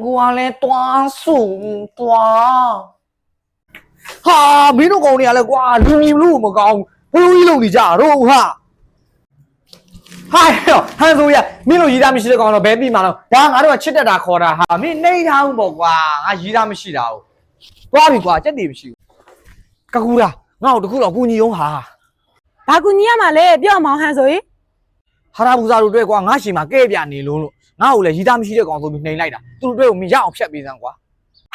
我来多数多。哈，没弄搞你了，瓜，路么高，不容易弄你家肉哈。哎呦，韩叔爷，没弄伊他们洗的搞了，白比嘛了，然后俺都吃得大烤的哈，没那趟不瓜，俺伊他们洗的，瓜比瓜，真对不起。干姑啦，俺都哭了，姑你用哈。ဘာကူညီရမှာလဲပြောမောင်ဟန်ဆိုရင်ဟာတာဘူးစားတို့တွေ့ကွာငါရှင်မှာကဲပြနေလို့ငါ့ကိုလည်းရီသားမရှိတဲ့ကောင်ဆိုပြီးနှိမ်လိုက်တာသူတို့တွေ့ကိုမရအောင်ဖြတ်ပေးစမ်းကွာ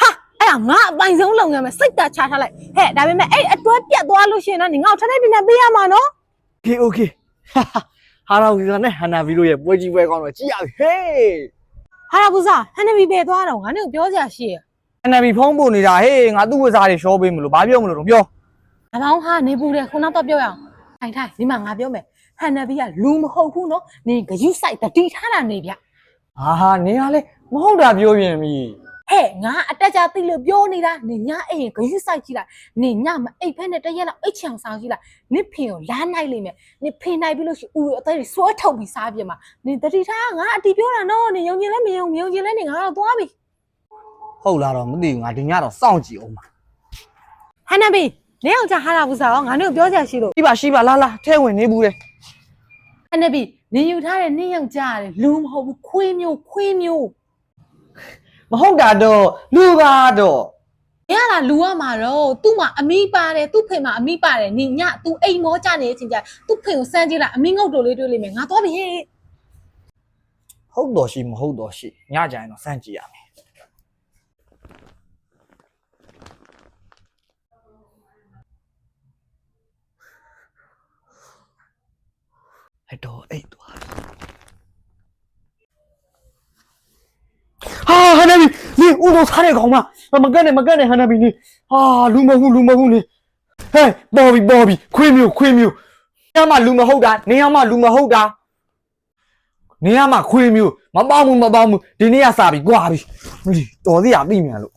ဟာအဲ့ဒါငါအပိုင်ဆုံးလုပ်ရမယ်စိတ်တာချထားလိုက်ဟဲ့ဒါပေမဲ့အဲ့အတွဲပြတ်သွားလို့ရှိရင်တော့ငါ့ကိုထထပြနေပေးရမှာနော်โอเคဟာတာဘူးစားနဲ့ဟန်နာဗီတို့ရဲ့ပွဲကြီးပွဲကောင်းတော့ကြည့်ရပြီဟေးဟာတာဘူးစားဟန်နဘီပဲသွားတော့ငါနဲ့ပြောစရာရှိရဟန်နာဗီဖုံးပို့နေတာဟေးငါသူ့ဝစားတွေရှော့ပေးမလို့ဘာပြောမလို့တော့ပြောအမောင်ဟာနေပူတယ်ခုနောက်တော့ပြောရအောင်ထိုင်ဒီမှာငါပြောမယ်ဟန်နဘီကလူမဟုတ်ဘူးနော်နေဂယုစိုက်တတိထားတာနေဗျဟာနေရလဲမဟုတ်တာပြောရင်ပြီဟဲ့ငါအတက်ကြသိလို့ပြောနေတာနေညအိမ်ဂယုစိုက်ကြည့်လိုက်နေညမအိပ်ဖက်နဲ့တရက်လောက်အိတ်ချောင်ဆောင်ကြည့်လိုက်နေဖင်ကိုလာနိုင်လိမ့်မယ်နေဖင်နိုင်ပြီလို့ရှိဦးအသေးတွေဆွဲထုတ်ပြီးစားပြမှာနေတတိထားငါအတီပြောတာနော်နေယုံကျင်လဲမယုံကျင်လဲနေငါတော့သွားပြီဟုတ်လားတော့မသိဘူးငါဒီညတော့စောင့်ကြည့်အောင်ပါဟန်နဘီနေအောင်ကြဟာတာဘူးစားရောငါတို့ပြောစရာရှိလို့ရှိပါလာထဲဝင်နေဘူးလေဟန်နဘီနေယူထားတဲ့နေရောက်ကြရတယ်လူမဟုတ်ဘူးခွေးမျိုးမဟုတ်တာတော့လူကတော့ရတာလူရမှာတော့သူ့မှာအမီးပါတယ်သူ့ဖေမှာအမီးပါတယ်နေညသူအိမ်မောကြနေတဲ့အချိန်ကျသူ့ဖေကိုစမ်းကြည့်လိုက်အမီးငုတ်တော်လေးတွေ့လိမ့်မယ်ငါသွားပြီဟဲ့ဟုတ်တော်ရှိမဟုတ်တော်ရှိညကြရင်တော့စမ်းကြည့်ရမယ်အဲ့တော့အိတ်သွားဟာဟန်နဘီနေဦးတော်စားတဲ့ကောင်မမကနဲ့ဟန်နဘီနေဟာလူမဟုတ်နေဟဲ့ပေါ်ပြီခွေးမျိုးနေရမှာလူမဟုတ်တာနေရမှာလူမဟုတ်တာနေရမှာခွေးမျိုးမပေါင်းဘူးဒီနေ့ကစားပြီကြွားပြီတော်သေးရသိမြန်လို့